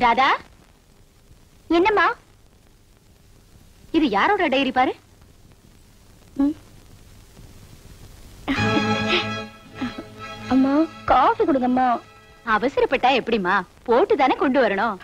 ராதா, என்னம்மா இது? யாரோட டைரி பாரு. அம்மா காஃபி கொடுங்கம்மா. அவசரப்பட்டா எப்படிமா? போட்டு தானே கொண்டு வரணும்.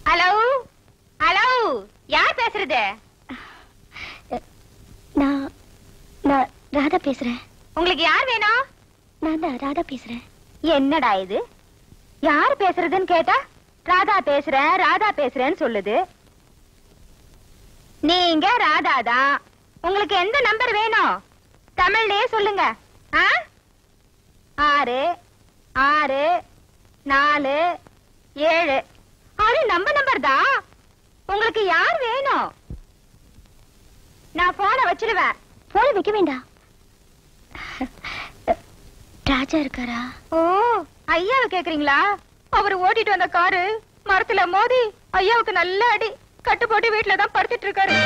ஹலோ ஹலோ, யார் பேசுறது? நான் ராதா பேசுறேன். உங்களுக்கு யார் வேணும்? நான் தான் ராதா பேசுறேன். என்னடா இது? யார் பேசுறதுன்னு கேட்டா ராதா பேசுறேன் ராதா பேசுறேன்னு சொல்லுது. நீங்க ராதாதான். உங்களுக்கு எந்த நம்பர் வேணும்? தமிழ்லயே சொல்லுங்க. 6 6 4 7. அது நம்ம நம்பர் தான். உங்களுக்கு யார் வேணும்? நான் போனை வச்சிடுவேன். போனை வைக்க வேண்டாம். ராஜா இருக்காரா? ஓ, ஐயாவை கேக்குறீங்களா? அவர் ஓட்டிட்டு வந்த காரு மரத்துல மோதி ஐயாவுக்கு நல்ல அடி. கட்டு போட்டு வீட்டுல தான் படுத்துட்டு இருக்காரு.